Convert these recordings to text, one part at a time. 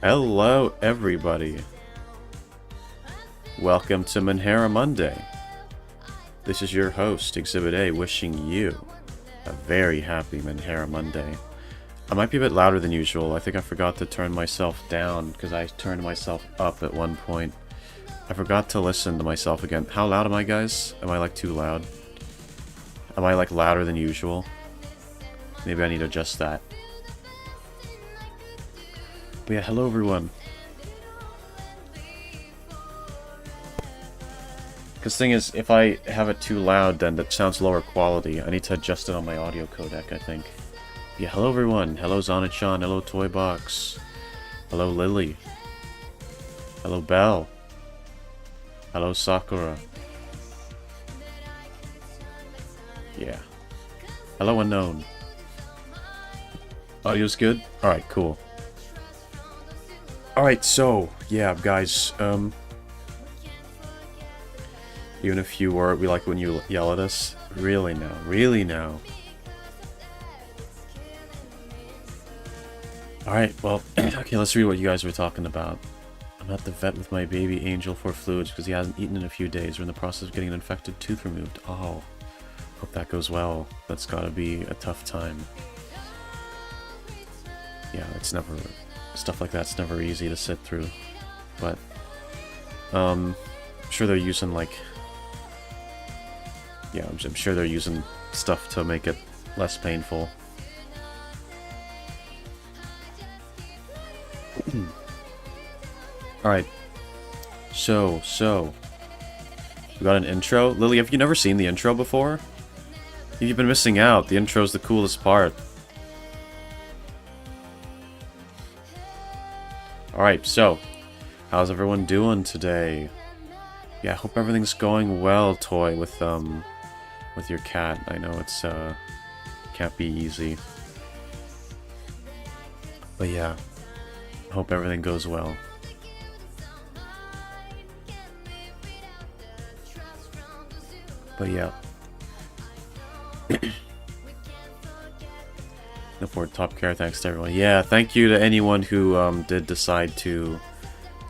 Hello, everybody. Welcome to Menhera Monday. This is your host, Exhibit A, wishing you a very happy Menhera Monday. I might be a bit louder than usual. I think I forgot to turn myself down because I turned myself up at one point. I forgot to listen to myself again. How loud am I, guys? Am I, like, too loud? Am I, like, louder than usual? Maybe I need to adjust that. But yeah, hello everyone. Because thing is, if I have it too loud, then it sounds lower quality. I need to adjust it on my audio codec, I think. Yeah, hello everyone. Hello Zanachan. Hello Toybox. Hello Lily. Hello Belle. Hello Sakura. Yeah. Hello Unknown. Audio's good? Alright, cool. Alright, so, yeah, guys, even if you were, we like when you yell at us. Really now, really now. Alright, well, okay, let's read what you guys were talking about. I'm at the vet with my baby Angel for fluids because he hasn't eaten in a few days. We're in the process of getting an infected tooth removed. Oh, hope that goes well. That's gotta be a tough time. Yeah, it's never... Stuff like that's never easy to sit through, but I'm sure they're using like, yeah, I'm sure they're using stuff to make it less painful. Alright, so we got an intro. Lily, have you never seen the intro before? You've been missing out. The intro's the coolest part. Alright, so, how's everyone doing today? Yeah, I hope everything's going well, Toy, with your cat. I know it's, can't be easy. But yeah, I hope everything goes well. But yeah. No for top care, thanks to everyone. Yeah, thank you to anyone who did decide to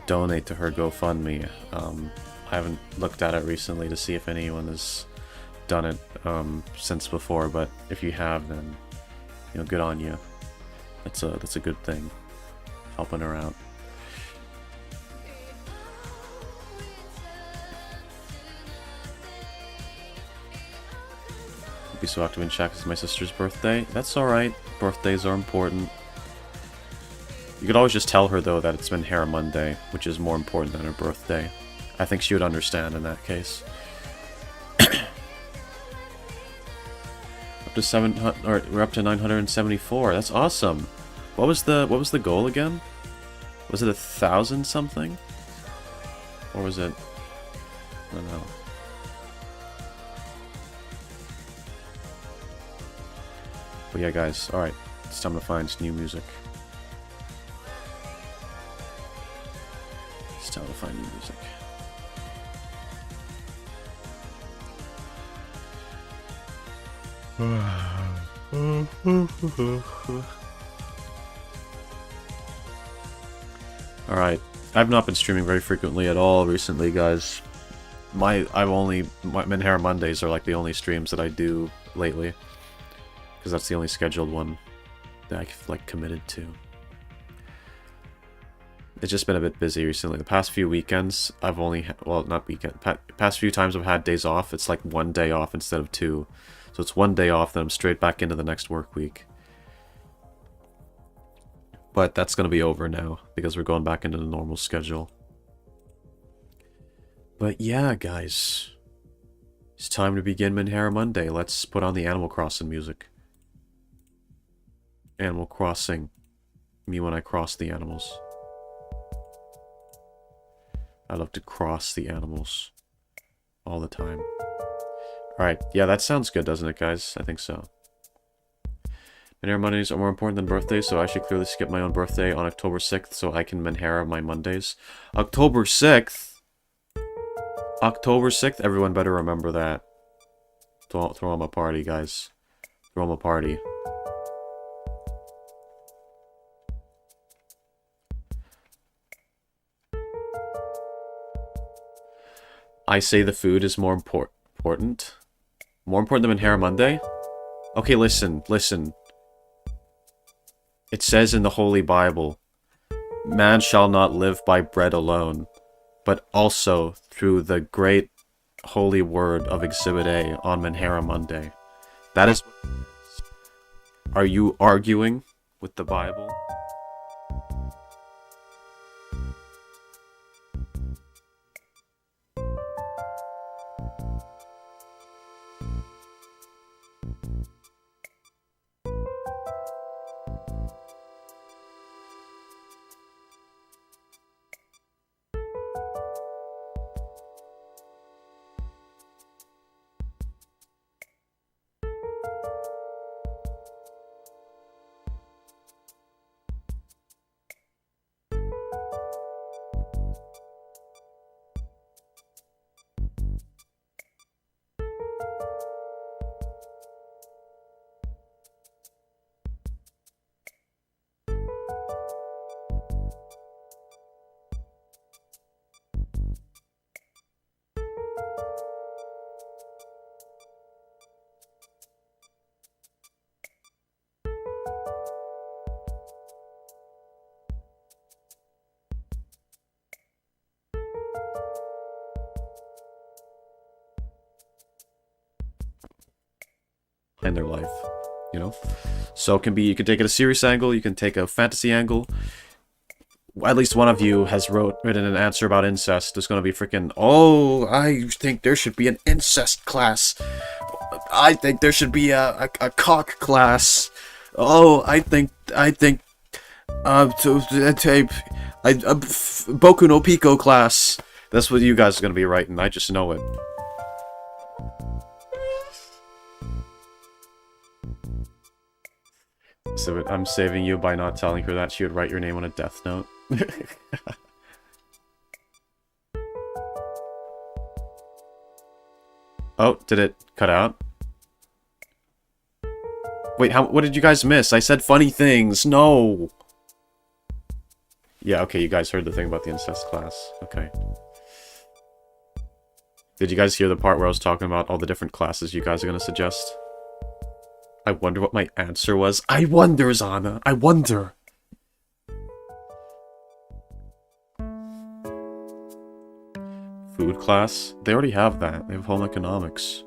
donate to her GoFundMe. I haven't looked at it recently to see if anyone has done it since before, but if you have, then you know, good on you. That's a good thing, helping her out. Be so active in chat 'cause it's my sister's birthday. That's alright. Birthdays are important. You could always just tell her, though, that it's Menhera Monday, which is more important than her birthday. I think she would understand in that case. Up to 700, or we're up to 974. That's awesome. What was the goal again? Was it 1,000 something? Or was it? I don't know. But yeah, guys, alright, it's time to find new music. It's time to find new music. Alright, I've not been streaming very frequently at all recently, guys. My Menhera Mondays are like the only streams that I do lately. Because that's the only scheduled one that I've, like, committed to. It's just been a bit busy recently. The past few weekends, I've only... well, not weekend. Past few times I've had days off, it's like one day off instead of two. So it's one day off, then I'm straight back into the next work week. But that's going to be over now, because we're going back into the normal schedule. But yeah, guys. It's time to begin Menhera Monday. Let's put on the Animal Crossing music. Animal Crossing. Me when I cross the animals. I love to cross the animals. All the time. Alright, yeah, that sounds good, doesn't it, guys? I think so. Menhera Mondays are more important than birthdays, so I should clearly skip my own birthday on October 6th so I can Menhera my Mondays. October 6th? October 6th? Everyone better remember that. Throw them a party, guys. Throw them a party. I say the food is more important? More important than Menhera Monday? Okay, listen. It says in the Holy Bible, man shall not live by bread alone, but also through the great holy word of Exhibit A on Menhera Monday. That is... Are you arguing with the Bible? In their life, you know? So it can be, you can take it a serious angle, you can take a fantasy angle. At least one of you has written an answer about incest. There's gonna be freaking, oh, I think there should be an incest class. I think there should be a cock class. Oh, I think, Boku no Pico class. That's what you guys are gonna be writing, I just know it. So I'm saving you by not telling her that she would write your name on a death note. Oh, did it cut out? Wait, what did you guys miss? I said funny things. No! Yeah, okay, you guys heard the thing about the incest class. Okay. Did you guys hear the part where I was talking about all the different classes you guys are gonna suggest? I wonder what my answer was. I wonder, Zana. I wonder. Food class? They already have that. They have home economics.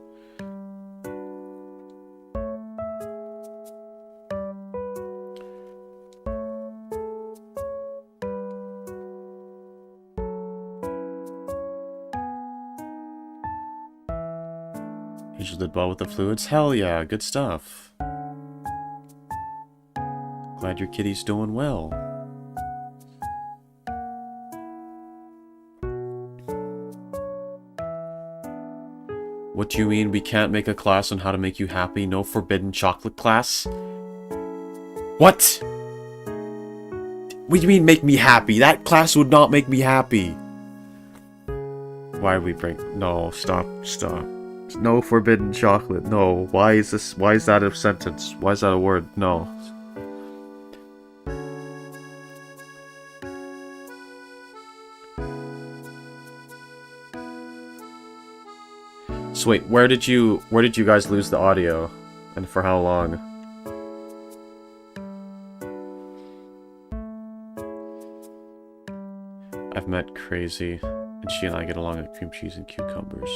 Angel did well with the fluids? Hell yeah, good stuff. Glad your kitty's doing well. What do you mean we can't make a class on how to make you happy? No forbidden chocolate class? What? What do you mean make me happy? That class would not make me happy. Why are we break? No, stop. No forbidden chocolate. No. Why is that a sentence? Why is that a word? No. So wait, where did you guys lose the audio? And for how long? I've met Crazy, and she and I get along like cream cheese and cucumbers.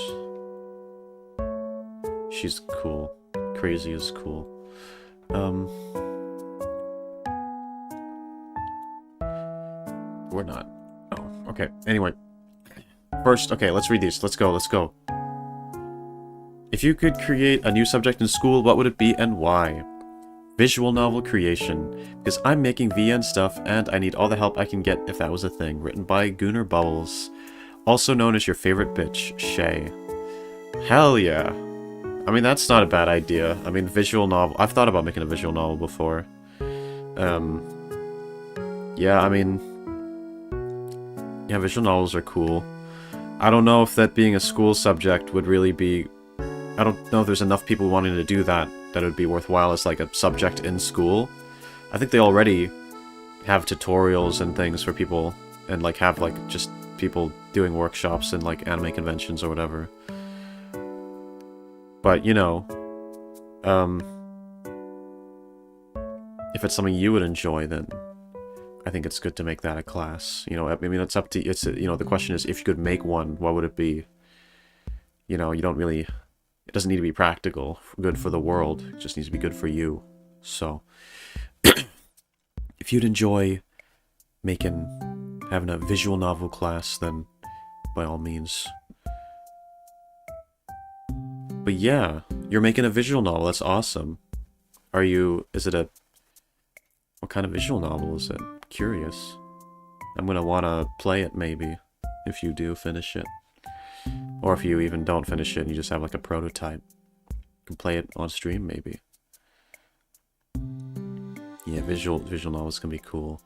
She's cool. Crazy is cool. We're not. Oh, okay. Anyway. First, okay, let's read these. Let's go. If you could create a new subject in school, what would it be and why? Visual novel creation. Because I'm making VN stuff, and I need all the help I can get if that was a thing. Written by Gooner Bubbles. Also known as your favorite bitch, Shay. Hell yeah. I mean, that's not a bad idea. I mean, visual novel... I've thought about making a visual novel before. Yeah, I mean... Yeah, visual novels are cool. I don't know if that being a school subject would really be... I don't know if there's enough people wanting to do that it would be worthwhile as, like, a subject in school. I think they already have tutorials and things for people, and, like, have, like, just people doing workshops and, like, anime conventions or whatever. But, you know, if it's something you would enjoy, then I think it's good to make that a class. You know, I mean, it's up to, you know, the question is, if you could make one, what would it be? You know, you don't really, it doesn't need to be practical, good for the world, it just needs to be good for you. So, if you'd enjoy having a visual novel class, then by all means. But yeah, you're making a visual novel, that's awesome. What kind of visual novel is it? Curious. I'm gonna wanna play it, maybe, if you do finish it. Or if you even don't finish it and you just have like a prototype. You can play it on stream, maybe. Yeah, visual novels can be cool.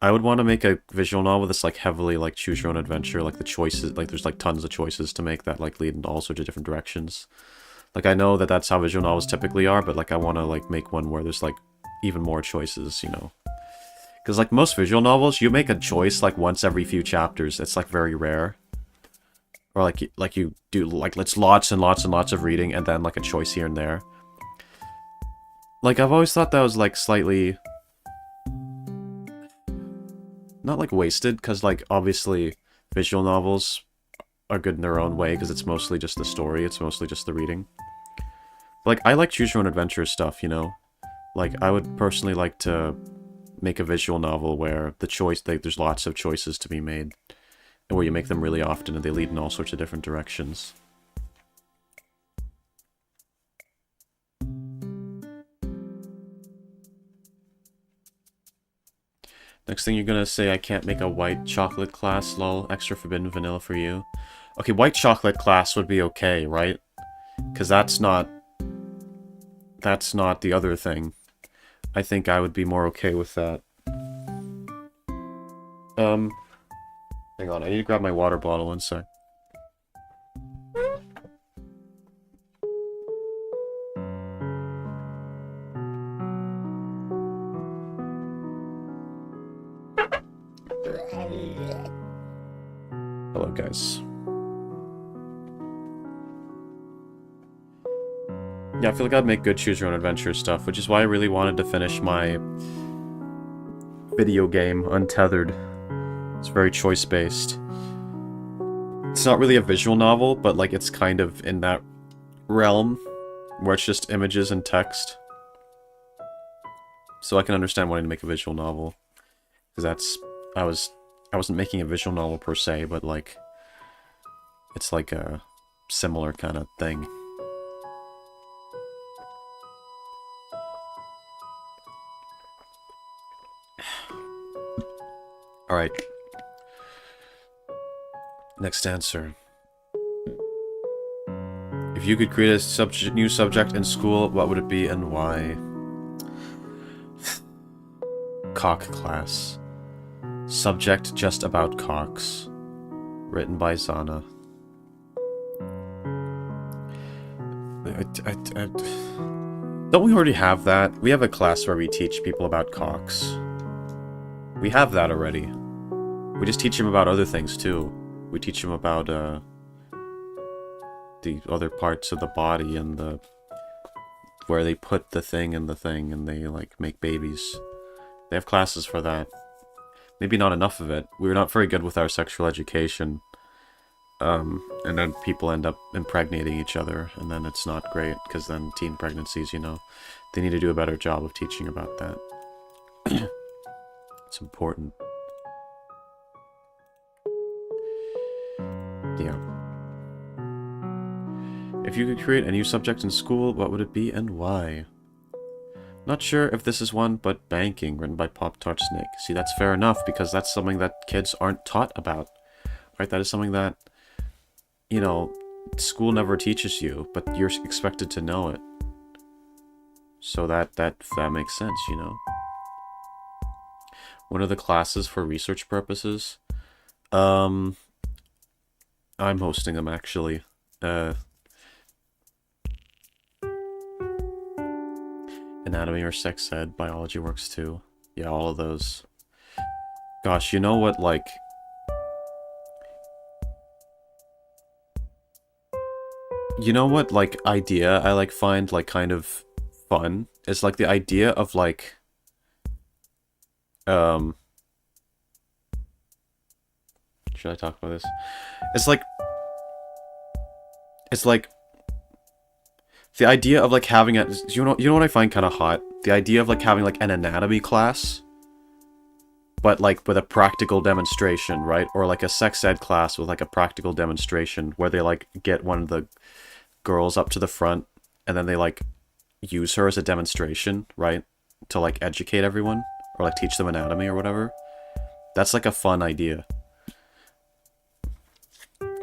I would want to make a visual novel that's like heavily like choose your own adventure, like the choices, like there's like tons of choices to make that like lead in all sorts of different directions. Like I know that that's how visual novels typically are, but like I want to like make one where there's like even more choices, you know. Because like most visual novels, you make a choice like once every few chapters. It's like very rare. Or like you do like it's lots and lots and lots of reading and then like a choice here and there. Like I've always thought that was like slightly not like wasted, because like obviously visual novels are good in their own way because it's mostly just the story, it's mostly just the reading. But, like I like choose your own adventure stuff, you know. Like I would personally like to make a visual novel where there's lots of choices to be made. And where you make them really often and they lead in all sorts of different directions. Next thing you're gonna say, I can't make a white chocolate class, lol, extra forbidden vanilla for you. Okay, white chocolate class would be okay, right? Because that's not the other thing. I think I would be more okay with that. Hang on, I need to grab my water bottle one sec. Hello, guys. Yeah, I feel like I'd make good choose your own adventure stuff, which is why I really wanted to finish my video game, Untethered. It's very choice-based. It's not really a visual novel, but like it's kind of in that realm where it's just images and text. So I can understand wanting to make a visual novel. Because I wasn't making a visual novel per se, but like it's like a similar kind of thing. Alright. Next answer. If you could create a new subject in school, what would it be and why? Cock class. Subject just about cocks. Written by Zana. Don't we already have that? We have a class where we teach people about cocks. We have that already. We just teach them about other things too. We teach them about the other parts of the body and where they put the thing in the thing and they like make babies. They have classes for that. Maybe not enough of it. We're not very good with our sexual education. And then people end up impregnating each other, and then it's not great, because then teen pregnancies, you know, they need to do a better job of teaching about that. It's important. Yeah. If you could create a new subject in school, what would it be and why? Not sure if this is one, but banking, written by Pop-Tart Snake. See, that's fair enough, because that's something that kids aren't taught about. Right? That is something that, you know, school never teaches you, but you're expected to know it. So that makes sense, you know? What are the classes for research purposes? I'm hosting them, actually. Anatomy or sex ed, biology works too. Yeah, all of those. Gosh, you know what, like... You know what, like, idea I, like, find, like, kind of fun? Is, like, the idea of, like, should I talk about this? It's like, the idea of, like, having a, you know what I find kind of hot? The idea of, like, having, like, an anatomy class, but, like, with a practical demonstration, right? Or, like, a sex ed class with, like, a practical demonstration, where they, like, get one of the girls up to the front, and then they, like, use her as a demonstration, right? To, like, educate everyone, or, like, teach them anatomy or whatever. That's, like, a fun idea.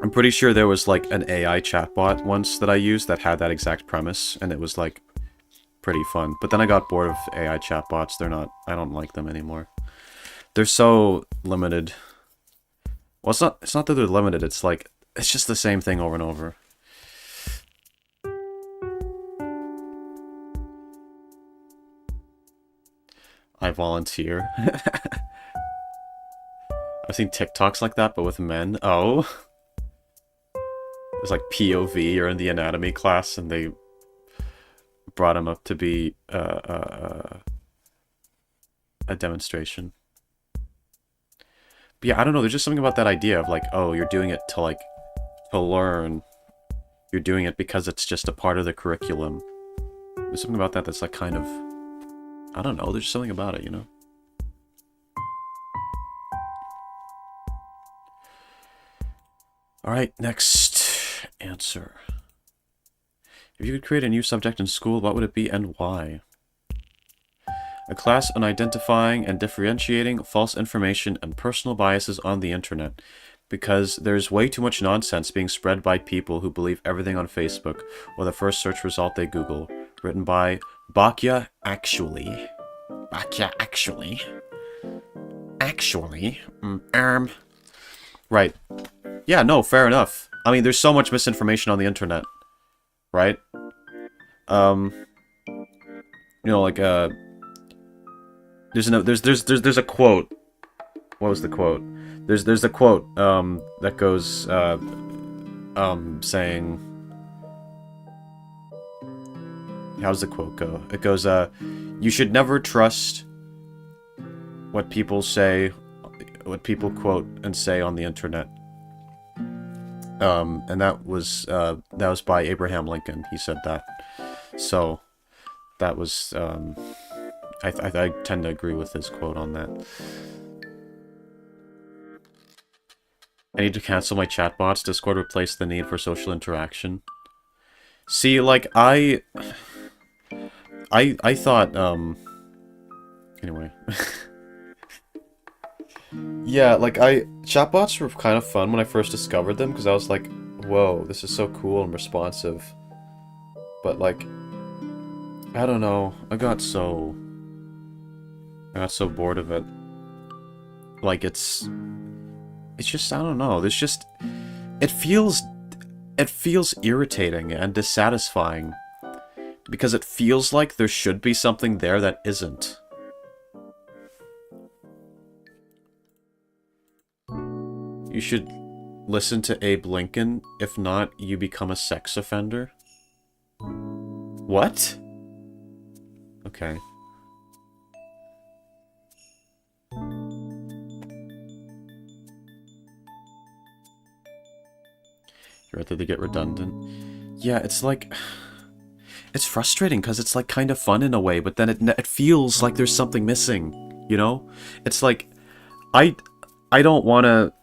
I'm pretty sure there was, like, an AI chatbot once that I used that had that exact premise, and it was, like, pretty fun. But then I got bored of AI chatbots. I don't like them anymore. They're so limited. Well, it's not that they're limited, it's like, it's just the same thing over and over. I volunteer. I've seen TikToks like that, but with men. Oh. It's like POV, or in the anatomy class, and they brought him up to be a demonstration. But yeah, I don't know, there's just something about that idea of like, oh, you're doing it to like, to learn. You're doing it because it's just a part of the curriculum. There's something about that that's like kind of, I don't know, there's something about it, you know? Alright, next answer. If you could create a new subject in school, what would it be and why? A class on identifying and differentiating false information and personal biases on the internet, because there's way too much nonsense being spread by people who believe everything on Facebook or the first search result they Google. Written by Bakya Actually. Bakya Actually. Actually. Right. Yeah, no, fair enough. I mean, there's so much misinformation on the internet. Right? You know, like, there's a quote. What was the quote? There's a quote, that goes, saying... How does the quote go? It goes, you should never trust what people say, what people quote and say on the internet. And that was by Abraham Lincoln. He said that. So, that was, I tend to agree with his quote on that. I need to cancel my chatbots. Discord replaced the need for social interaction. See, like, I thought, anyway. Yeah, like, chatbots were kind of fun when I first discovered them, because I was like, whoa, this is so cool and responsive. But, like, I don't know, I got so bored of it. Like, it's just, I don't know, there's just, it feels irritating and dissatisfying. Because it feels like there should be something there that isn't. You should listen to Abe Lincoln. If not, you become a sex offender. What? Okay. You'd rather they get redundant. Yeah, it's like... It's frustrating, because it's, like, kind of fun in a way, but then it feels like there's something missing, you know? It's like... I don't want to...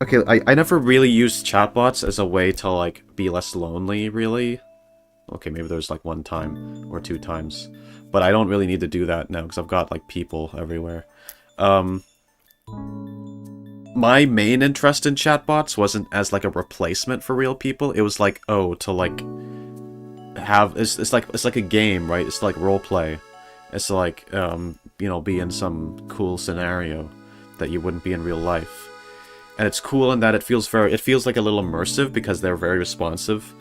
Okay, I never really used chatbots as a way to, like, be less lonely, really. Okay, maybe there's, like, one time or two times. But I don't really need to do that now, because I've got, like, people everywhere. My main interest in chatbots wasn't as, like, a replacement for real people. It was, like, oh, to, like... It's like a game, right? It's like roleplay. It's like, you know, be in some cool scenario that you wouldn't be in real life. And it's cool in that it feels like a little immersive, because they're very responsive.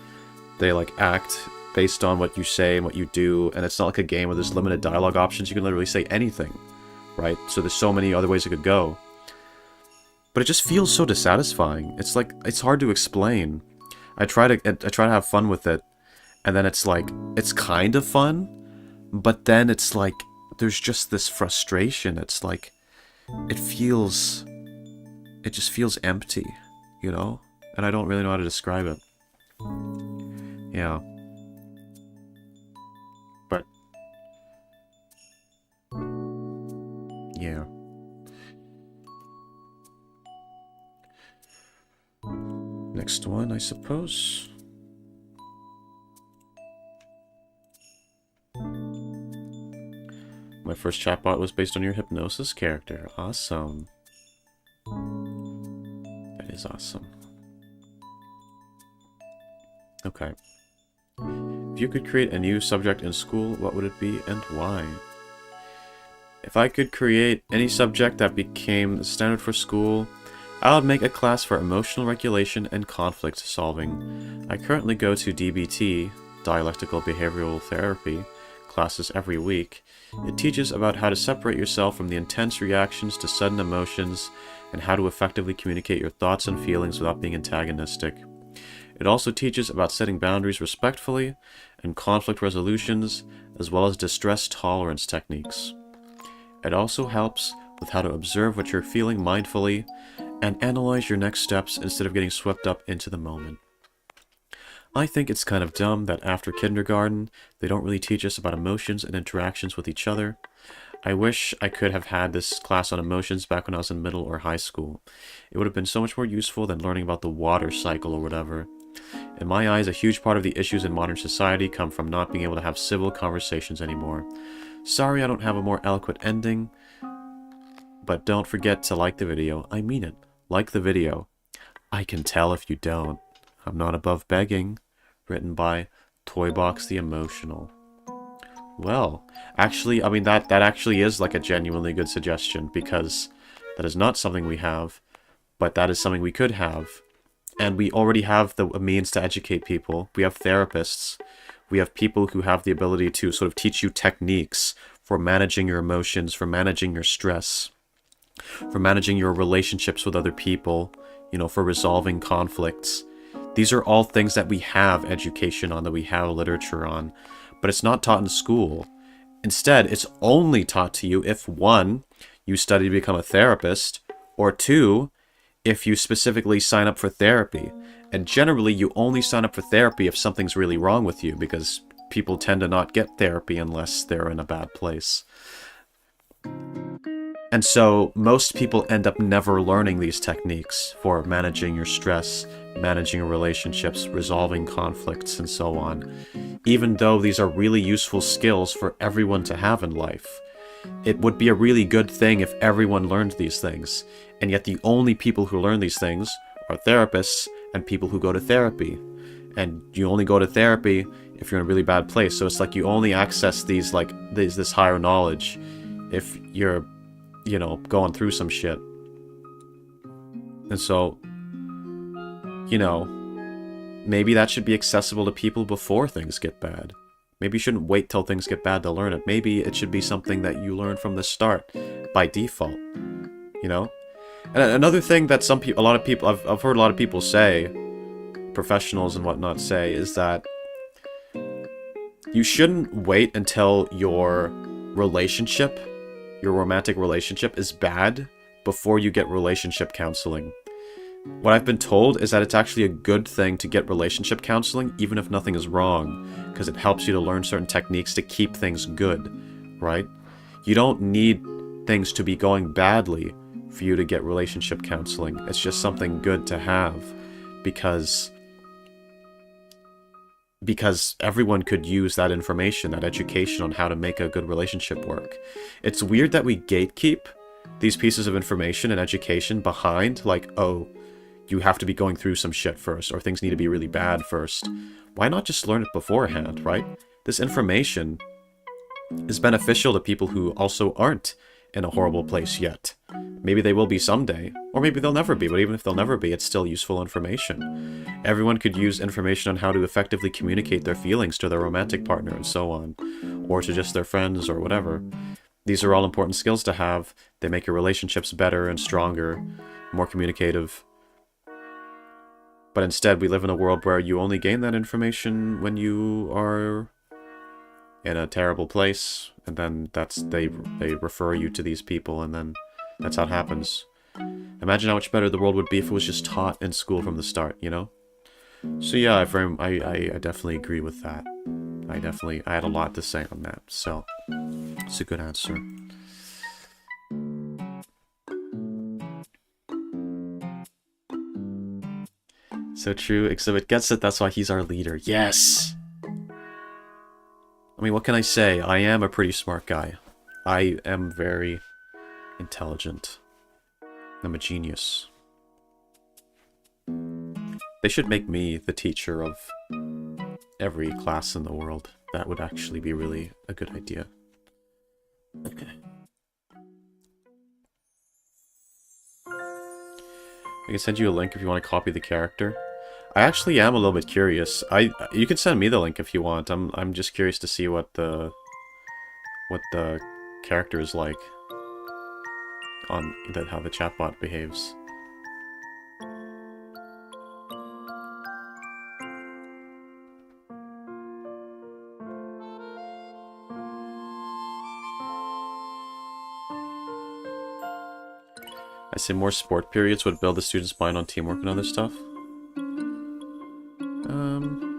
They, like, act based on what you say and what you do, and it's not like a game where there's limited dialogue options. You can literally say anything, right? So there's so many other ways it could go. But it just feels so dissatisfying. It's like, it's hard to explain. I try to have fun with it, and then it's like, it's kind of fun, but then it's like, there's just this frustration. It's like, it just feels empty, you know? And I don't really know how to describe it. Yeah. But, yeah. Next one, I suppose. My first chatbot was based on your hypnosis character. Awesome. That is awesome. Okay. If you could create a new subject in school, what would it be and why? If I could create any subject that became the standard for school, I would make a class for emotional regulation and conflict solving. I currently go to DBT, Dialectical Behavioral Therapy, classes every week. It teaches about how to separate yourself from the intense reactions to sudden emotions and how to effectively communicate your thoughts and feelings without being antagonistic. It also teaches about setting boundaries respectfully and conflict resolutions, as well as distress tolerance techniques. It also helps with how to observe what you're feeling mindfully and analyze your next steps instead of getting swept up into the moment. I think it's kind of dumb that after kindergarten, they don't really teach us about emotions and interactions with each other. I wish I could have had this class on emotions back when I was in middle or high school. It would have been so much more useful than learning about the water cycle or whatever. In my eyes, a huge part of the issues in modern society come from not being able to have civil conversations anymore. Sorry I don't have a more eloquent ending, but don't forget to like the video. I mean it. Like the video. I can tell if you don't. I'm not above begging. Written by Toybox the Emotional. Well, actually, I mean, that actually is like a genuinely good suggestion, because that is not something we have, but that is something we could have. And we already have the means to educate people. We have therapists. We have people who have the ability to sort of teach you techniques for managing your emotions, for managing your stress, for managing your relationships with other people, you know, for resolving conflicts. These are all things that we have education on, that we have literature on, but it's not taught in school. Instead, it's only taught to you if, one, you study to become a therapist, or two, if you specifically sign up for therapy. And generally, you only sign up for therapy if something's really wrong with you, because people tend to not get therapy unless they're in a bad place. And so most people end up never learning these techniques for managing your stress, managing your relationships, resolving conflicts, and so on, even though these are really useful skills for everyone to have in life. It would be a really good thing if everyone learned these things, and yet the only people who learn these things are therapists and people who go to therapy. And you only go to therapy if you're in a really bad place, so it's like you only access these, like, this higher knowledge if you're, you know, going through some shit. And so, you know, maybe that should be accessible to people before things get bad. Maybe you shouldn't wait till things get bad to learn it. Maybe it should be something that you learn from the start, by default, you know? And another thing that a lot of people, I've heard a lot of people say, professionals and whatnot say, is that you shouldn't wait until your relationship, your romantic relationship, is bad before you get relationship counseling. What I've been told is that it's actually a good thing to get relationship counseling even if nothing is wrong, because it helps you to learn certain techniques to keep things good, right? You don't need things to be going badly for you to get relationship counseling. It's just something good to have, because everyone could use that information, that education on how to make a good relationship work. It's weird that we gatekeep these pieces of information and education behind, like, oh, you have to be going through some shit first, or things need to be really bad first. Why not just learn it beforehand, right? This information is beneficial to people who also aren't in a horrible place yet. Maybe they will be someday, or maybe they'll never be, but even if they'll never be, it's still useful information. Everyone could use information on how to effectively communicate their feelings to their romantic partner and so on, or to just their friends or whatever. These are all important skills to have. They make your relationships better and stronger, more communicative. But instead, we live in a world where you only gain that information when you are in a terrible place, and then they refer you to these people, and then that's how it happens. Imagine how much better the world would be if it was just taught in school from the start, you know? So yeah, I definitely agree with that. I had a lot to say on that, so it's a good answer. So true, Exhibit gets it, that's why he's our leader. Yes! I mean, what can I say? I am a pretty smart guy. I am very intelligent. I'm a genius. They should make me the teacher of every class in the world. That would actually be really a good idea. Okay. I can send you a link if you want to copy the character. I actually am a little bit curious. You can send me the link if you want. I'm just curious to see what the character is like on how the chatbot behaves. I say more sport periods would build the students' mind on teamwork and other stuff.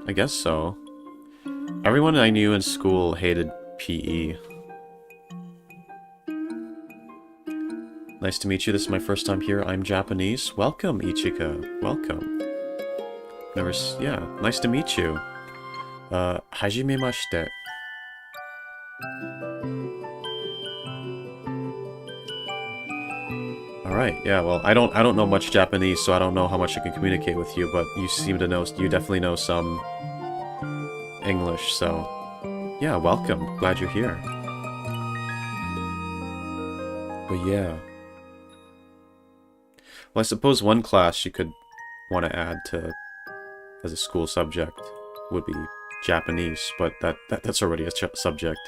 I guess so. Everyone I knew in school hated PE. Nice to meet you. This is my first time here. I'm Japanese. Welcome, Ichika. Welcome. Yeah, nice to meet you. Hajimemashite. Alright, yeah, well, I don't know much Japanese, so I don't know how much I can communicate with you, but you seem to know, you definitely know some English, so yeah, welcome. Glad you're here. But yeah. Well, I suppose one class you could want to add to as a school subject would be Japanese, but that's already a subject.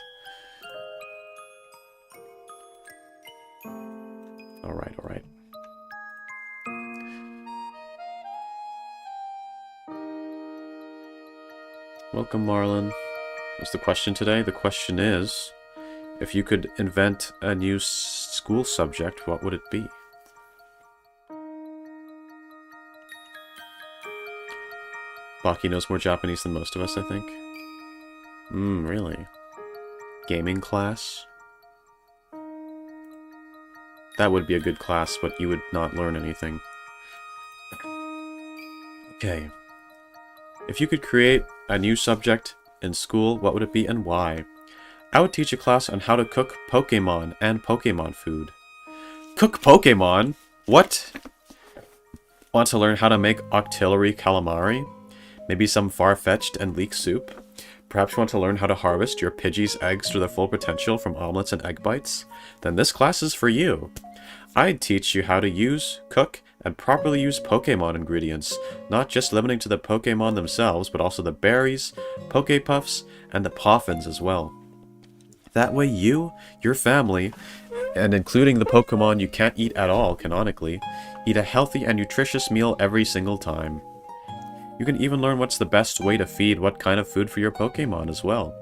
Alright. Welcome, Marlon. What's the question today? The question is, if you could invent a new school subject, what would it be? Baki knows more Japanese than most of us, I think. Really? Gaming class? That would be a good class, but you would not learn anything. Okay. If you could create a new subject in school, what would it be and why? I would teach a class on how to cook Pokemon and Pokemon food. Cook Pokemon? What? Want to learn how to make auxiliary calamari? Maybe some far-fetched and leek soup? Perhaps you want to learn how to harvest your Pidgey's eggs to their full potential from omelets and egg bites? Then this class is for you. I'd teach you how to use, cook, and properly use Pokemon ingredients, not just limiting to the Pokemon themselves, but also the berries, Pokepuffs, and the Poffins as well. That way you, your family, and including the Pokemon you can't eat at all, canonically, eat a healthy and nutritious meal every single time. You can even learn what's the best way to feed what kind of food for your Pokemon as well.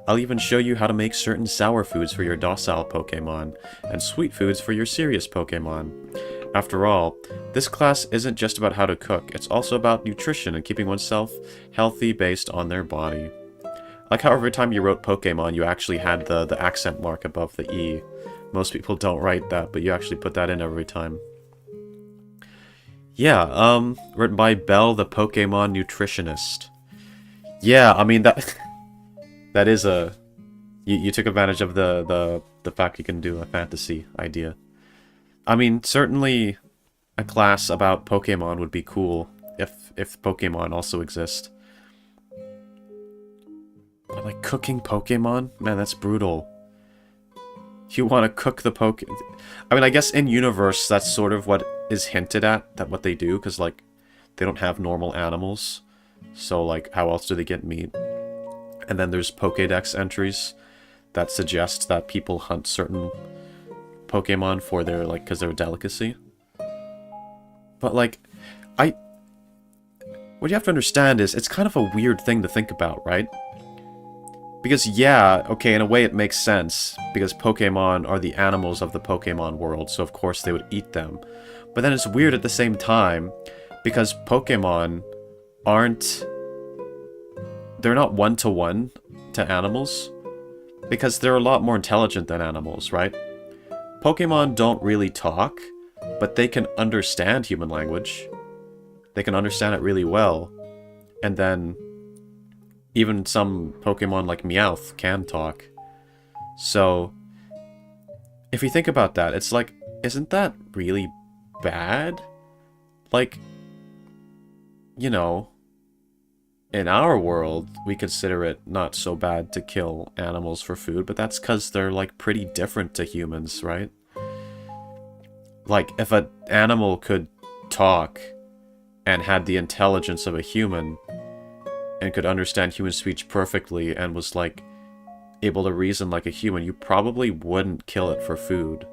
I'll even show you how to make certain sour foods for your docile Pokemon, and sweet foods for your serious Pokemon. After all, this class isn't just about how to cook, it's also about nutrition and keeping oneself healthy based on their body. Like how every time you wrote Pokemon, you actually had the accent mark above the E. Most people don't write that, but you actually put that in every time. Yeah, written by Belle, the Pokemon nutritionist. Yeah, I mean, that is a... You took advantage of the fact you can do a fantasy idea. I mean, certainly a class about Pokemon would be cool if Pokemon also exist. But like cooking Pokemon? Man, that's brutal. You want to cook the I mean, I guess in universe that's sort of what is hinted at, that what they do, because like they don't have normal animals. So like how else do they get meat? And then there's Pokédex entries that suggest that people hunt certain Pokemon for their, like, because they're a delicacy. But, like, what you have to understand is it's kind of a weird thing to think about, right? Because yeah, okay, in a way it makes sense, because Pokemon are the animals of the Pokemon world, so of course they would eat them. But then it's weird at the same time, because Pokemon aren't... they're not one-to-one to animals, because they're a lot more intelligent than animals, right? Pokemon don't really talk, but they can understand human language. They can understand it really well. And then even some Pokemon like Meowth can talk. So if you think about that, it's like, isn't that really bad? Like, you know, in our world, we consider it not so bad to kill animals for food, but that's because they're, like, pretty different to humans, right? Like, if an animal could talk and had the intelligence of a human and could understand human speech perfectly and was, like, able to reason like a human, you probably wouldn't kill it for food.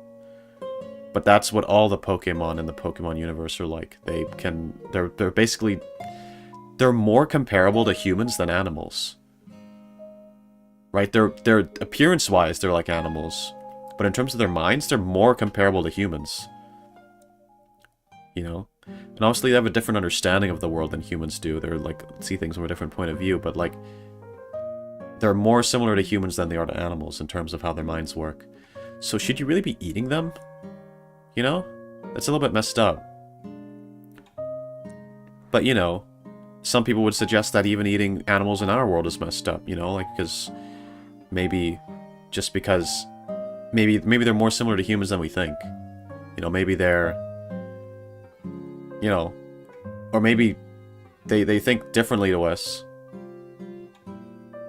But that's what all the Pokemon in the Pokemon universe are like. They're basically... they're more comparable to humans than animals. Right? They're appearance-wise, they're like animals. But in terms of their minds, they're more comparable to humans. You know? And obviously they have a different understanding of the world than humans do. They're like, see things from a different point of view, but like... they're more similar to humans than they are to animals in terms of how their minds work. So should you really be eating them? You know? That's a little bit messed up. But, you know... some people would suggest that even eating animals in our world is messed up, you know, like, because maybe, just because, maybe they're more similar to humans than we think. You know, maybe they're, you know, or maybe they think differently to us.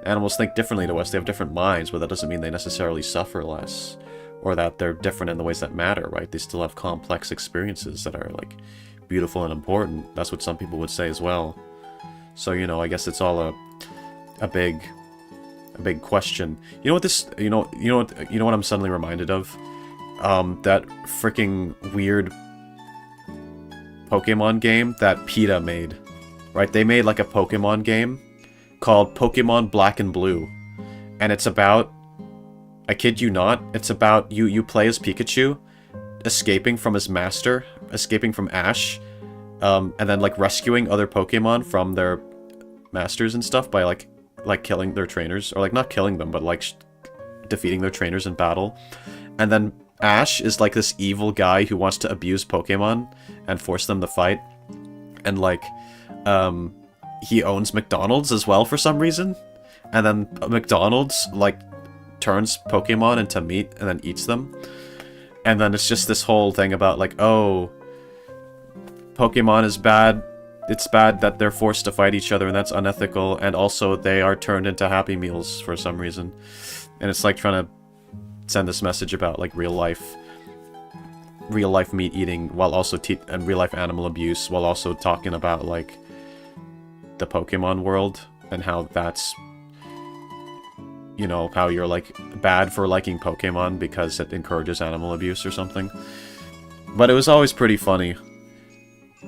Animals think differently to us, they have different minds, but that doesn't mean they necessarily suffer less. Or that they're different in the ways that matter, right? They still have complex experiences that are, like, beautiful and important. That's what some people would say as well. So, you know, I guess it's all a big question. You know what this, you know what I'm suddenly reminded of? That freaking weird Pokemon game that PETA made. Right? They made like a Pokemon game called Pokemon Black and Blue. And it's about, I kid you not, it's about you play as Pikachu, escaping from his master, escaping from Ash, and then like rescuing other Pokemon from their masters and stuff by like killing their trainers, or like not killing them, but like defeating their trainers in battle. And then Ash is like this evil guy who wants to abuse Pokemon and force them to fight. And like he owns McDonald's as well for some reason. And then McDonald's like turns Pokemon into meat and then eats them. And then it's just this whole thing about like, oh, Pokemon is bad. It's bad that they're forced to fight each other, and that's unethical, and also they are turned into Happy Meals for some reason. And it's like trying to send this message about like real life meat eating, while also and real life animal abuse, while also talking about like the Pokemon world and how that's, you know, how you're like bad for liking Pokemon because it encourages animal abuse or something. But it was always pretty funny.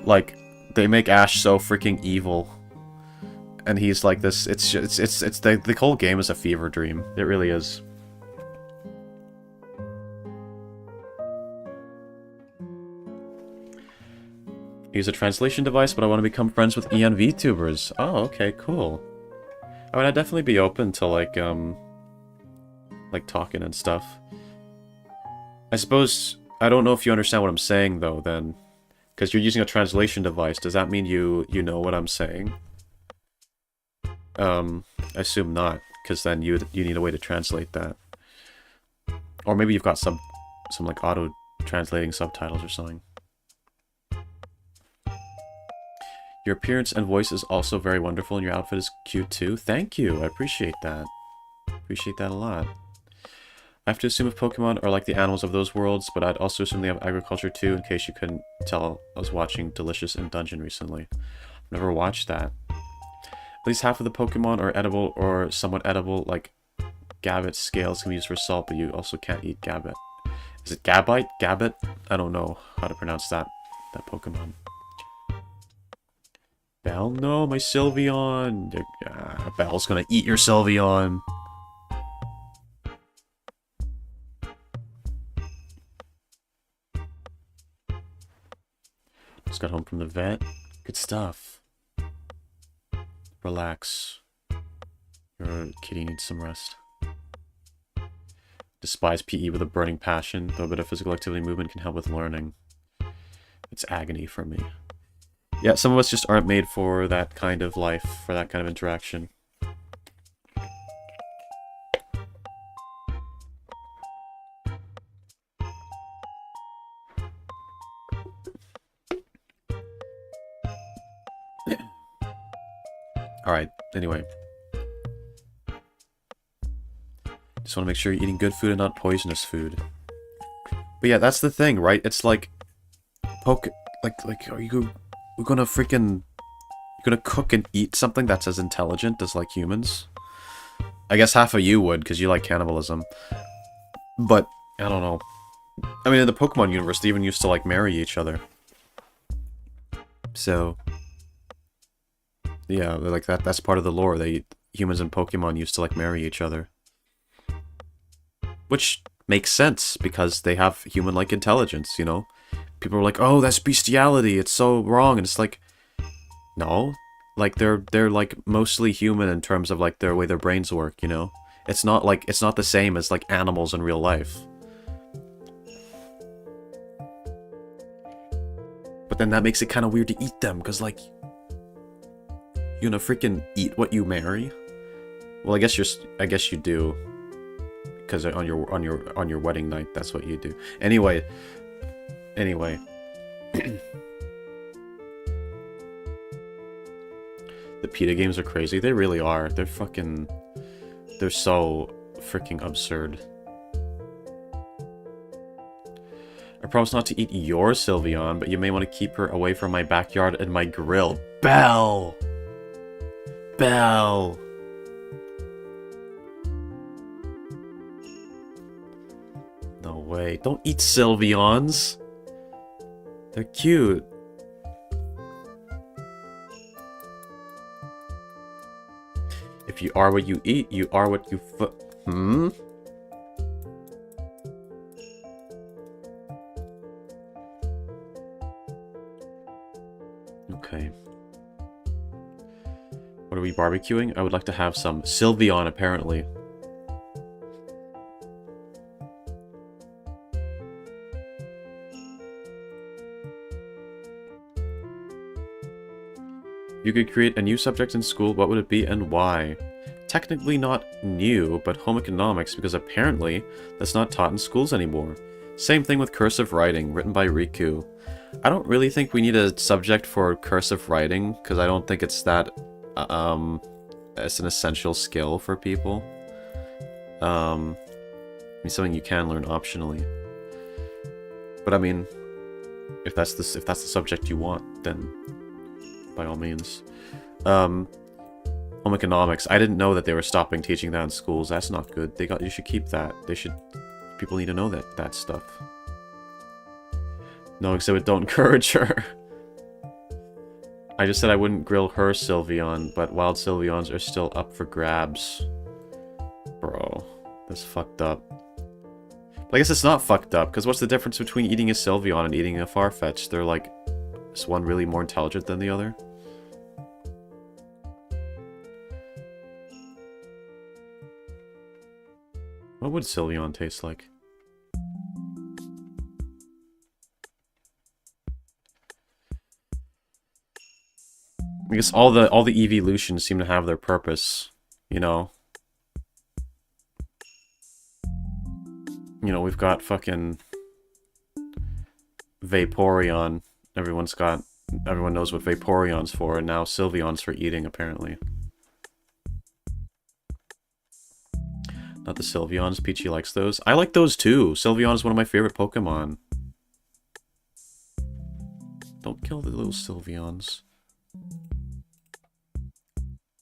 Like, they make Ash so freaking evil, and he's like this. It's the whole game is a fever dream. It really is. Use a translation device, but I want to become friends with EN VTubers. Oh, okay, cool. I mean, I'd definitely be open to like talking and stuff. I suppose I don't know if you understand what I'm saying though. Then. Because you're using a translation device, does that mean you know what I'm saying? I assume not, because then you need a way to translate that. Or maybe you've got some like auto-translating subtitles or something. Your appearance and voice is also very wonderful, and your outfit is cute too. Thank you, I appreciate that. Appreciate that a lot. I have to assume if Pokemon are like the animals of those worlds, but I'd also assume they have agriculture too, in case you couldn't tell. I was watching Delicious in Dungeon recently. I've never watched that. At least half of the Pokemon are edible or somewhat edible, like Gabbit scales can be used for salt, but you also can't eat Gabbit. Is it Gabite? Gabbit? I don't know how to pronounce that Pokemon. Belle, no, my Sylveon! Belle's gonna eat your Sylveon! Just got home from the vet. Good stuff. Relax. Your kitty needs some rest. Despise PE with a burning passion, though a bit of physical activity movement can help with learning. It's agony for me. Yeah, some of us just aren't made for that kind of life, for that kind of interaction. Alright, anyway. Just want to make sure you're eating good food and not poisonous food. But yeah, that's the thing, right? It's like... are you... We're gonna freaking... You're gonna cook and eat something that's as intelligent as, like, humans? I guess half of you would, because you like cannibalism. But, I don't know. I mean, in the Pokemon universe, they even used to, like, marry each other. So... Yeah, like, that's part of the lore. Humans and Pokemon used to, like, marry each other. Which makes sense, because they have human-like intelligence, you know? People are like, oh, that's bestiality, it's so wrong, and it's like... No. Like, they're like, mostly human in terms of, like, the way their brains work, you know? It's not, like, it's not the same as, like, animals in real life. But then that makes it kind of weird to eat them, because, like... You gonna freaking eat what you marry? Well, I guess you do. Because on your wedding night, that's what you do. Anyway. The PETA games are crazy. They really are. They're fucking... They're so freaking absurd. I promise not to eat your Sylveon, but you may want to keep her away from my backyard and my grill. Belle! Belle! No way. Don't eat Sylveons! They're cute. If you are what you eat, you are what you Okay. What are we barbecuing? I would like to have some Sylveon, apparently. If you could create a new subject in school, what would it be and why? Technically not new, but home economics, because apparently that's not taught in schools anymore. Same thing with cursive writing, written by Riku. I don't really think we need a subject for cursive writing, because I don't think it's that, it's an essential skill for people. I mean, something you can learn optionally. But I mean, if that's the subject you want, then by all means. Home economics. I didn't know that they were stopping teaching that in schools. That's not good. You should keep that. People need to know that stuff. No exhibit, don't encourage her. I just said I wouldn't grill her Sylveon, but wild Sylveons are still up for grabs. Bro, that's fucked up. But I guess it's not fucked up, because what's the difference between eating a Sylveon and eating a Farfetch'd? They're like, is one really more intelligent than the other? What would Sylveon taste like? I guess all the evolutions seem to have their purpose, you know? You know, we've got fucking Vaporeon. Everyone knows what Vaporeon's for, and now Sylveon's for eating, apparently. Not the Sylveons. Peachy likes those. I like those too. Sylveon is one of my favorite Pokemon. Don't kill the little Sylveons.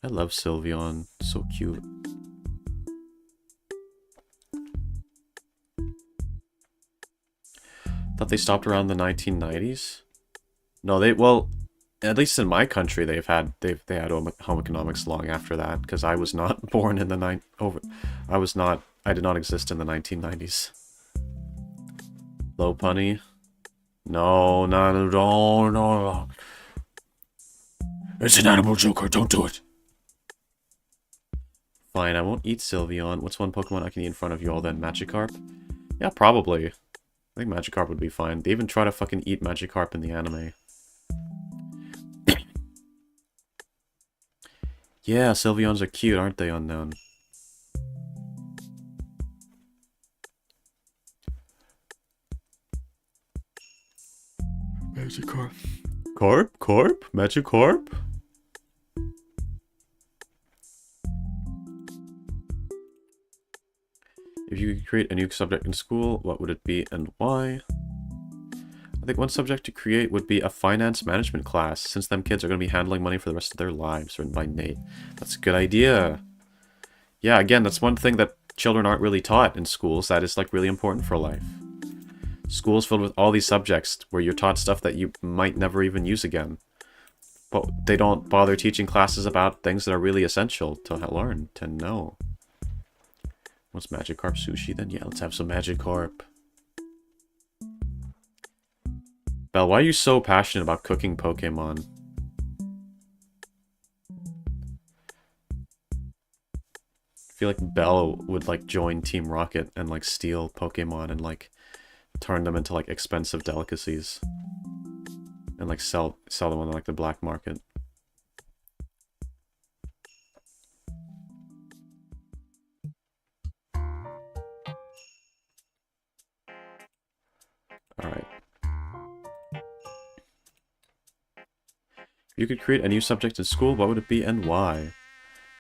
I love Sylveon. So cute. Thought they stopped around the 1990s? No, well, At least in my country, they had home economics long after that, because I was not born in the I did not exist in the 1990s. Low punny? No, no. It's an animal joker, don't do it. Fine, I won't eat Sylveon. What's one Pokemon I can eat in front of you all then? Magikarp? Yeah, probably. I think Magikarp would be fine. They even try to fucking eat Magikarp in the anime. Yeah, Sylveons are cute, aren't they, Unknown? Magikarp. Corp? Magikarp? If you could create a new subject in school, what would it be and why? I think one subject to create would be a finance management class, since them kids are going to be handling money for the rest of their lives, written by Nate. That's a good idea. Yeah, again, that's one thing that children aren't really taught in schools that is, like, really important for life. Schools filled with all these subjects where you're taught stuff that you might never even use again. But they don't bother teaching classes about things that are really essential to learn, to know. What's Magikarp sushi then? Yeah, let's have some Magikarp. Belle, why are you so passionate about cooking Pokemon? I feel like Belle would, like, join Team Rocket and, like, steal Pokemon and, like, turn them into, like, expensive delicacies. And, like, sell them on, like, the black market. Alright. If you could create a new subject in school, what would it be and why?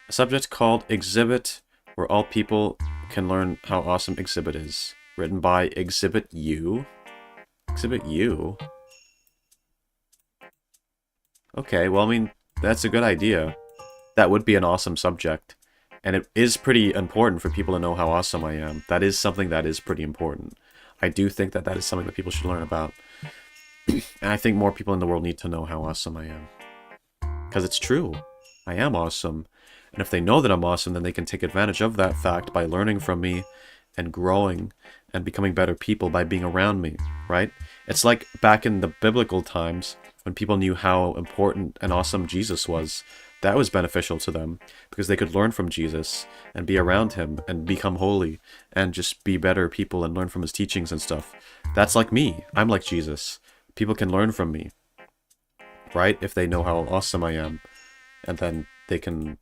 A subject called Exhibit, where all people can learn how awesome Exhibit is. Written by Exhibit U. Exhibit U? Okay, well, I mean, that's a good idea. That would be an awesome subject. And it is pretty important for people to know how awesome I am. That is something that is pretty important. I do think that that is something that people should learn about. And I think more people in the world need to know how awesome I am. Because it's true. I am awesome. And if they know that I'm awesome, then they can take advantage of that fact by learning from me and growing and becoming better people by being around me, right? It's like back in the biblical times when people knew how important and awesome Jesus was. That was beneficial to them because they could learn from Jesus and be around him and become holy and just be better people and learn from his teachings and stuff. That's like me. I'm like Jesus. People can learn from me, right? If they know how awesome I am. And then it can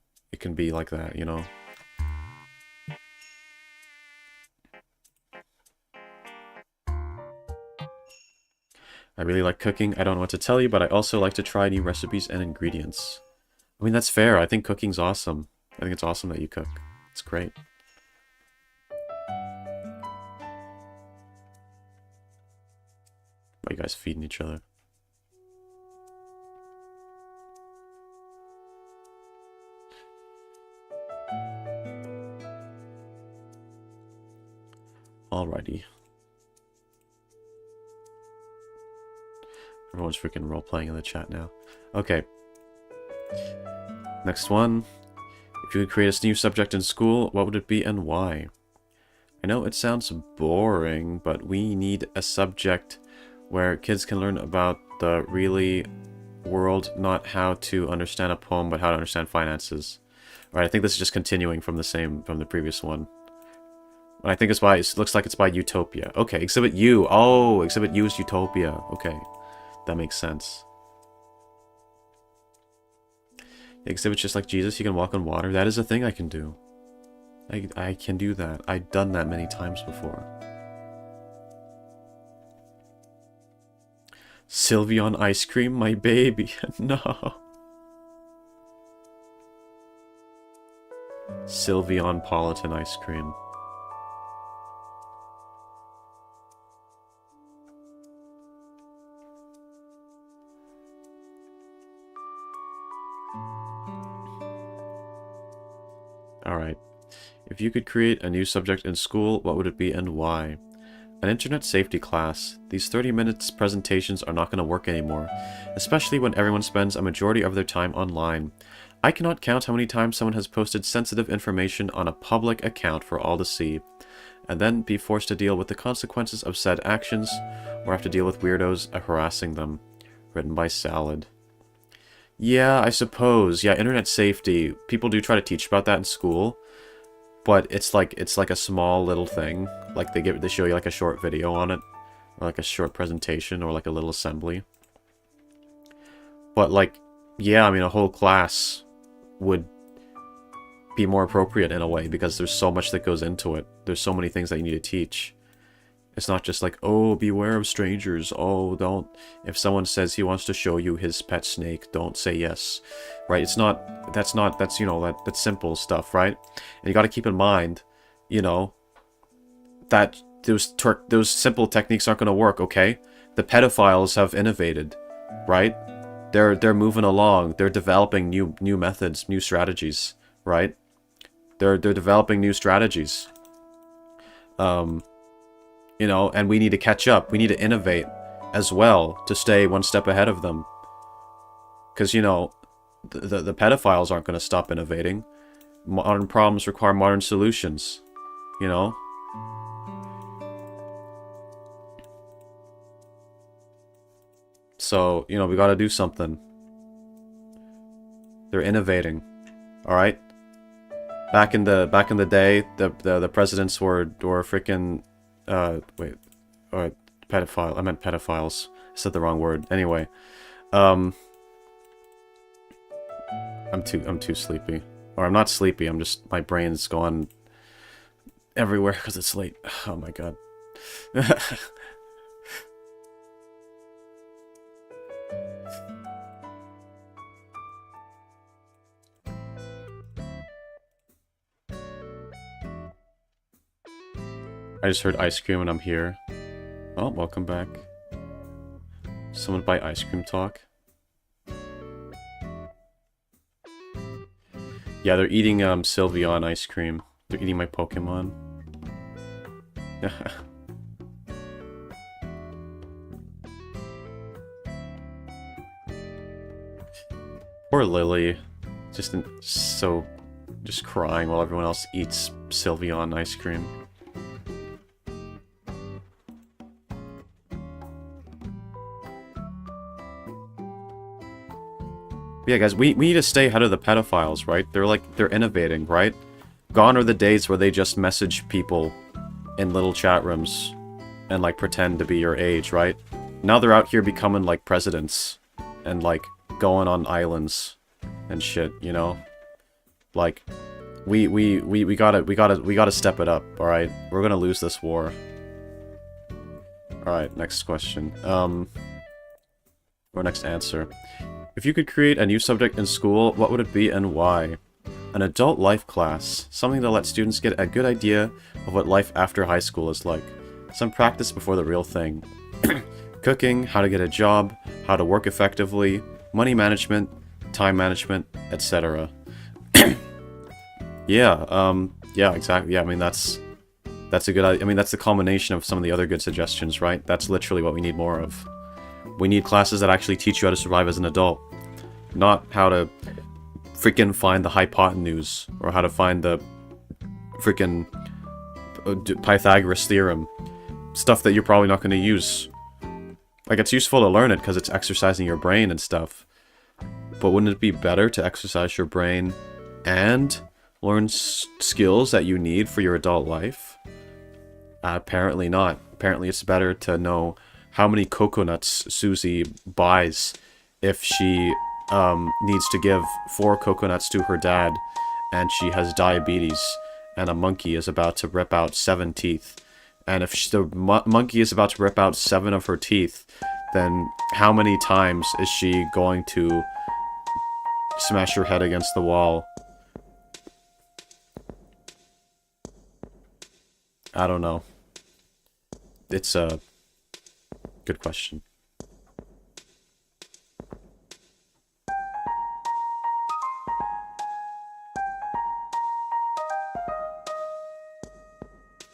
be like that, you know? I really like cooking. I don't know what to tell you, but I also like to try new recipes and ingredients. I mean, that's fair. I think cooking's awesome. I think it's awesome that you cook. It's great. Why are you guys feeding each other? Alrighty. Everyone's freaking role-playing in the chat now. Okay. Next one. If you could create a new subject in school, what would it be and why? I know it sounds boring, but we need a subject where kids can learn about the really world, not how to understand a poem, but how to understand finances. Alright, I think this is just continuing from the previous one. I think it looks like it's by Utopia. Okay, Exhibit U. Oh, Exhibit U is Utopia. Okay, that makes sense. The exhibit's just like Jesus. You can walk on water. That is a thing I can do. I can do that. I've done that many times before. Sylveon ice cream, my baby. No. Sylveon Politan ice cream. Alright. If you could create a new subject in school, what would it be and why? An internet safety class. These 30 minutes presentations are not going to work anymore, especially when everyone spends a majority of their time online. I cannot count how many times someone has posted sensitive information on a public account for all to see, and then be forced to deal with the consequences of said actions, or have to deal with weirdos harassing them. Written by Salad. Yeah, I suppose. Yeah, internet safety. People do try to teach about that in school, but it's like a small little thing. Like they show you like a short video on it, or like a short presentation, or like a little assembly. But like, yeah, I mean, a whole class would be more appropriate in a way, because there's so much that goes into it. There's so many things that you need to teach. It's not just like, oh, beware of strangers. Oh, don't. If someone says he wants to show you his pet snake, don't say yes. Right? It's not, that's, you know, that's simple stuff, right? And you got to keep in mind, you know, that those simple techniques aren't going to work, okay? The pedophiles have innovated, right? They're moving along. They're developing new methods, new strategies, right? They're developing new strategies. You know, and we need to catch up. We need to innovate as well to stay one step ahead of them. Because, you know, the pedophiles aren't going to stop innovating. Modern problems require modern solutions, you know? So, you know, we got to do something. They're innovating. All right? Back in the day, the presidents were freaking pedophile. I meant pedophiles. I said the wrong word. Anyway, I'm too sleepy. Or I'm not sleepy. I'm just, my brain's going everywhere because it's late. Oh my god. I just heard ice cream and I'm here. Oh, welcome back. Someone buy ice cream talk. Yeah, they're eating Sylveon ice cream. They're eating my Pokemon. Poor Lily. Just crying while everyone else eats Sylveon ice cream. Yeah, guys, we need to stay ahead of the pedophiles, right? They're innovating, right? Gone are the days where they just message people in little chat rooms and, like, pretend to be your age, right? Now they're out here becoming, like, presidents and, like, going on islands and shit, you know? Like, we gotta step it up, alright? We're gonna lose this war. Alright, next question. Or next answer. If you could create a new subject in school, what would it be and why? An adult life class. Something to let students get a good idea of what life after high school is like. Some practice before the real thing. Cooking, how to get a job, how to work effectively, money management, time management, etc. Yeah, exactly. Yeah, I mean, that's a good, I mean, that's the culmination of some of the other good suggestions, right? That's literally what we need more of. We need classes that actually teach you how to survive as an adult. Not how to freaking find the hypotenuse, or how to find the freaking Pythagoras theorem. Stuff that you're probably not going to use. Like, it's useful to learn it because it's exercising your brain and stuff. But wouldn't it be better to exercise your brain and learn skills that you need for your adult life? Apparently not. Apparently it's better to know how many coconuts Susie buys if she needs to give 4 coconuts to her dad and she has diabetes and a monkey is about to rip out 7 teeth. And if the monkey is about to rip out 7 of her teeth, then how many times is she going to smash her head against the wall? I don't know. It's a good question.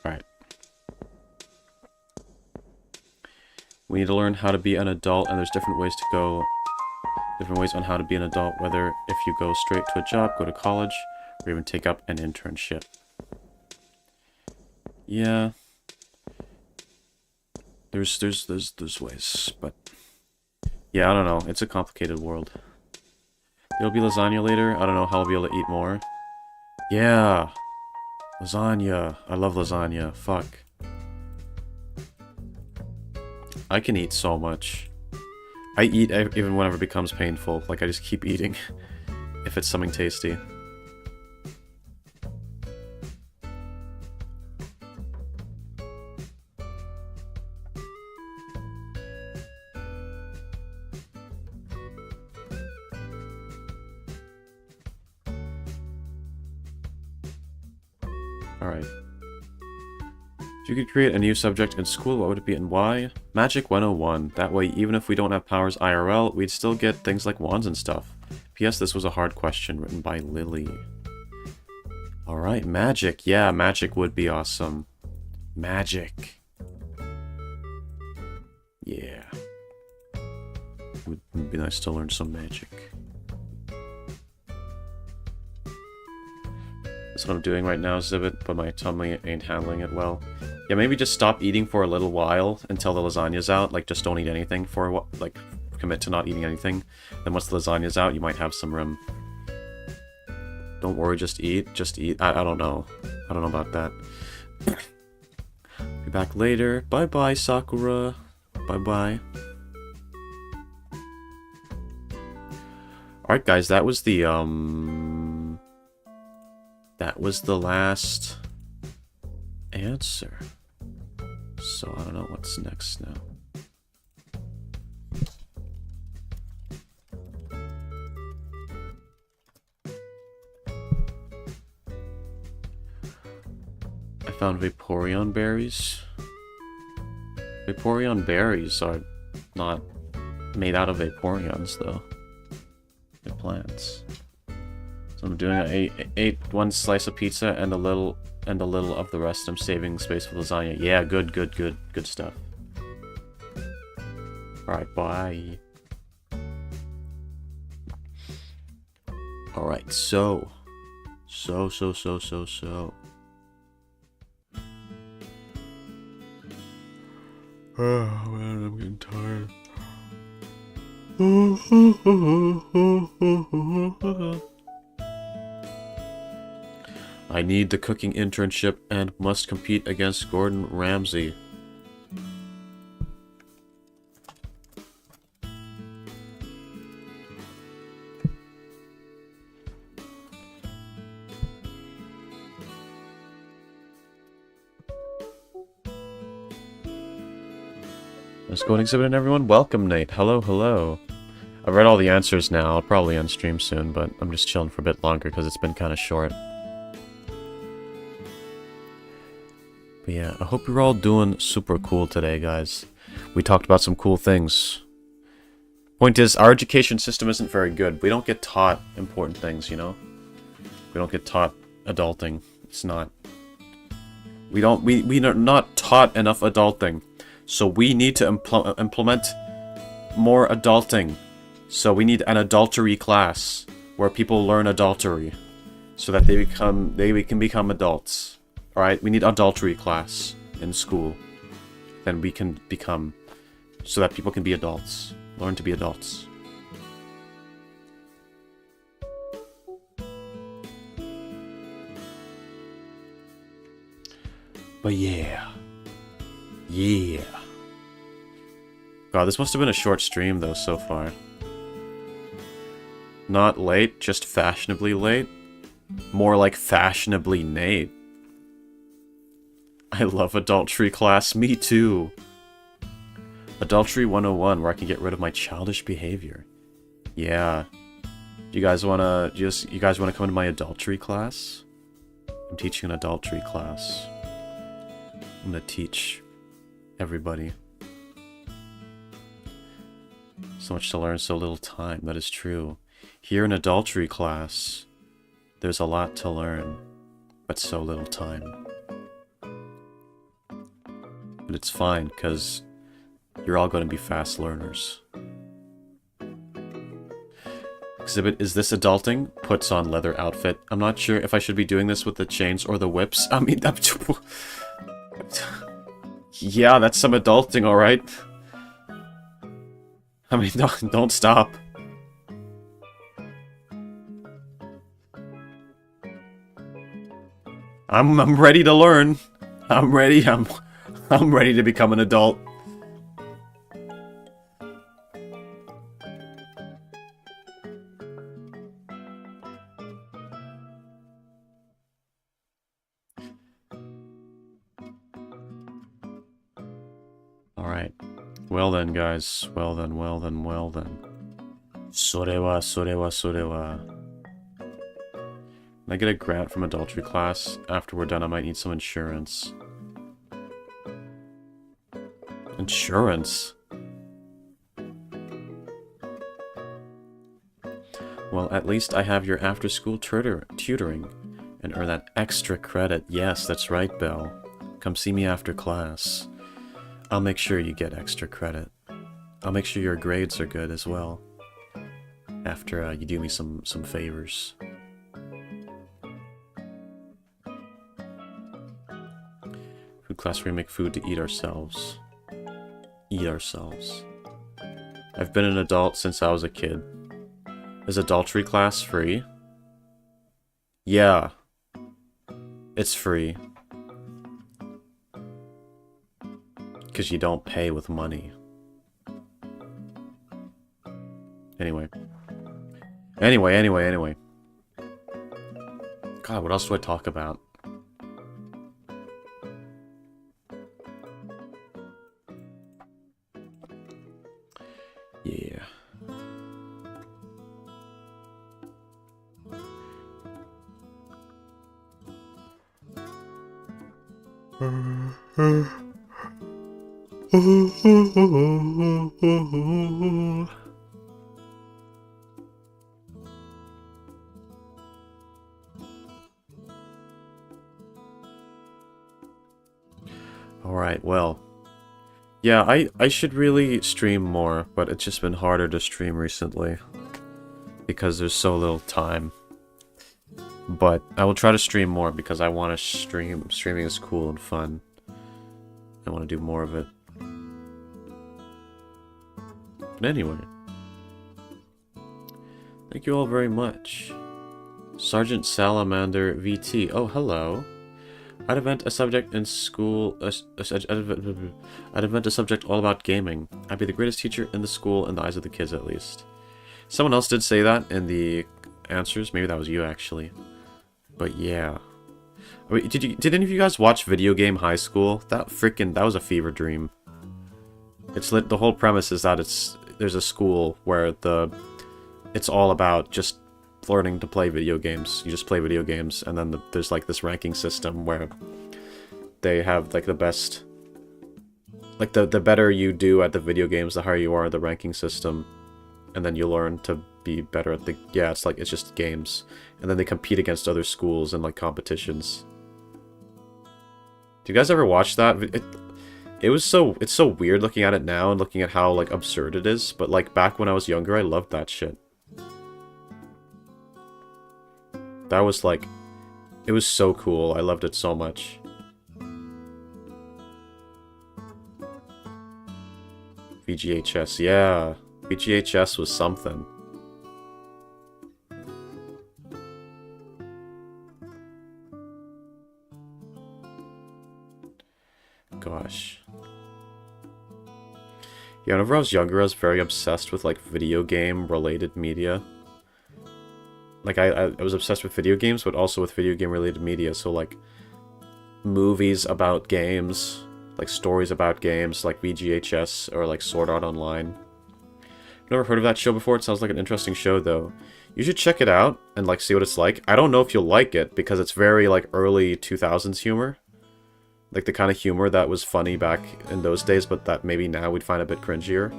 Alright. We need to learn how to be an adult, and there's different ways to go. Different ways on how to be an adult, whether if you go straight to a job, go to college, or even take up an internship. Yeah. There's ways, but yeah, I don't know. It's a complicated world. There'll be lasagna later. I don't know how I'll be able to eat more. Yeah. Lasagna. I love lasagna. Fuck. I can eat so much. I eat even whenever it becomes painful. Like, I just keep eating if it's something tasty. Alright. If you could create a new subject in school, what would it be and why? Magic 101. That way, even if we don't have powers IRL, we'd still get things like wands and stuff. P.S. This was a hard question written by Lily. Alright, magic. Yeah, magic would be awesome. Magic. Yeah. It would be nice to learn some magic. That's what I'm doing right now, Zibit, but my tummy ain't handling it well. Yeah, maybe just stop eating for a little while until the lasagna's out. Like, just don't eat anything for a while. Like, commit to not eating anything. Then once the lasagna's out, you might have some room. Don't worry, just eat. Just eat. I don't know. I don't know about that. Be back later. Bye-bye, Sakura. Bye-bye. Alright, guys, that was the, that was the last answer. So, I don't know what's next now. I found Vaporeon berries. Vaporeon berries are not made out of Vaporeons, though. They're plants. So I'm doing I ate one slice of pizza and a little of the rest. I'm saving space for lasagna. Yeah, good stuff. Alright, bye. Alright, so. Oh man, I'm getting tired. I need the cooking internship and must compete against Gordon Ramsay. Let's go and exhibit and everyone. Welcome, Nate. Hello. I've read all the answers now. I'll probably end stream soon, but I'm just chilling for a bit longer because it's been kind of short. But yeah, I hope you're all doing super cool today, guys. We talked about some cool things. Point is, our education system isn't very good. We don't get taught important things, you know? We don't get taught adulting. It's not... We are not taught enough adulting. So we need to implement more adulting. So we need an adultery class where people learn adultery so that they can become adults. Alright, we need adultery class in school. Then we can become, so that people can be adults. Learn to be adults. But yeah. God, this must have been a short stream though so far. Not late, just fashionably late. More like fashionably Nate. I love adultery class, me too. Adultery 101, where I can get rid of my childish behavior. Yeah. You guys wanna come into my adultery class? I'm teaching an adultery class. I'm gonna teach everybody. So much to learn, so little time. That is true. Here in adultery class, there's a lot to learn, but so little time. But it's fine, because You're all going to be fast learners. Exhibit, is this adulting? Puts on leather outfit. I'm not sure if I should be doing this with the chains or the whips. I mean, yeah, that's some adulting, alright? I mean, don't stop. I'm ready to learn. I'm ready to become an adult. Alright. Well then, guys. Well then. Sorewa. Can I get a grant from adultery class? After we're done, I might need some insurance. Insurance? Well, at least I have your after-school tutoring and earn that extra credit. Yes, that's right, Belle. Come see me after class. I'll make sure you get extra credit. I'll make sure your grades are good as well. After you do me some favors. Food class where we make food to eat ourselves. Eat ourselves. I've been an adult since I was a kid. Is adultery class free? Yeah. It's free. Because you don't pay with money. Anyway. God, what else do I talk about? Yeah. Alright, well. Yeah, I should really stream more, but it's just been harder to stream recently. Because there's so little time. But I will try to stream more because I want to stream. Streaming is cool and fun. I want to do more of it. But anyway. Thank you all very much. Sergeant Salamander VT. Oh, hello. I'd invent a subject in school. I'd invent a subject all about gaming. I'd be the greatest teacher in the school in the eyes of the kids, at least. Someone else did say that in the answers. Maybe that was you, actually. But yeah. I mean, did any of you guys watch Video Game High School? That was a fever dream. The whole premise is that there's a school where it's all about just learning to play video games. You just play video games, and then there's like this ranking system where they have like the best, like the better you do at the video games, the higher you are at the ranking system, and then you learn to be better at it's just games, and then they compete against other schools in like competitions. Do you guys ever watch that? It's so weird looking at it now and looking at how like absurd it is, but like back when I was younger, I loved that shit. That was like, it was so cool. I loved it so much. VGHS, yeah. VGHS was something. Gosh. Yeah, whenever I was younger, I was very obsessed with like video game related media. Like, I was obsessed with video games, but also with video game-related media, so, like, movies about games, like, stories about games, like VGHS, or, like, Sword Art Online. Never heard of that show before. It sounds like an interesting show, though. You should check it out, and, like, see what it's like. I don't know if you'll like it, because it's very, like, early 2000s humor. Like, the kind of humor that was funny back in those days, but that maybe now we'd find a bit cringier.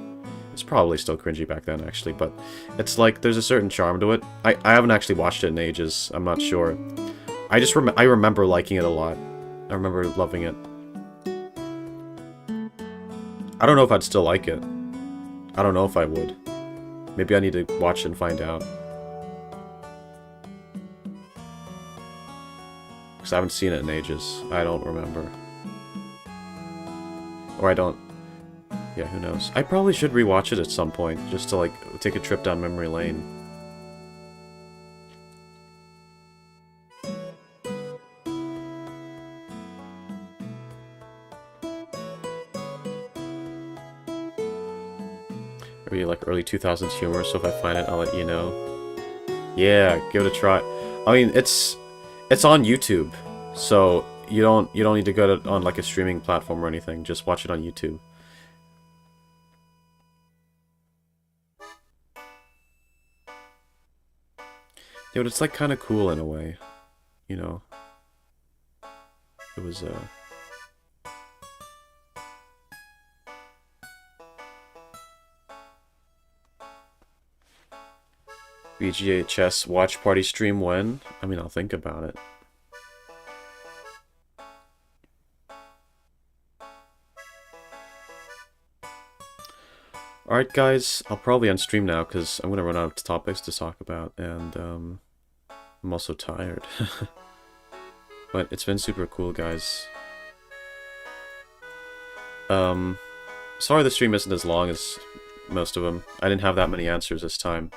It's probably still cringy back then, actually, but it's like, there's a certain charm to it. I haven't actually watched it in ages, I'm not sure. I remember liking it a lot. I remember loving it. I don't know if I'd still like it. I don't know if I would. Maybe I need to watch and find out. Because I haven't seen it in ages. I don't remember. Or I don't... Yeah, who knows. I probably should rewatch it at some point, just to, like, take a trip down memory lane. Maybe, like, early 2000s humor, so if I find it, I'll let you know. Yeah, give it a try. I mean, it's on YouTube, so you don't need to go to on like a streaming platform or anything. Just watch it on YouTube. Dude, it's like kind of cool in a way, you know. It was VGHS watch party stream when? I mean, I'll think about it. Alright guys, I'll probably end stream now because I'm going to run out of topics to talk about, and I'm also tired. But it's been super cool, guys. Sorry the stream isn't as long as most of them. I didn't have that many answers this time.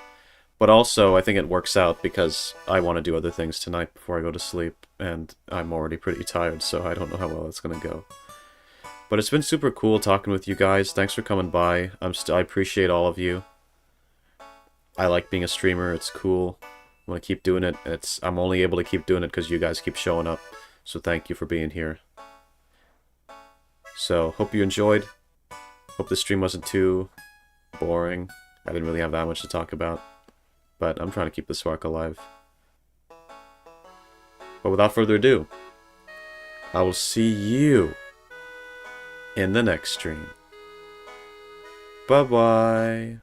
But also, I think it works out because I want to do other things tonight before I go to sleep, and I'm already pretty tired, so I don't know how well it's going to go. But it's been super cool talking with you guys. Thanks for coming by. I appreciate all of you. I like being a streamer. It's cool. I want to keep doing it. I'm only able to keep doing it because you guys keep showing up. So thank you for being here. So, hope you enjoyed. Hope the stream wasn't too boring. I didn't really have that much to talk about. But I'm trying to keep the spark alive. But without further ado, I will see you in the next stream. Bye-bye.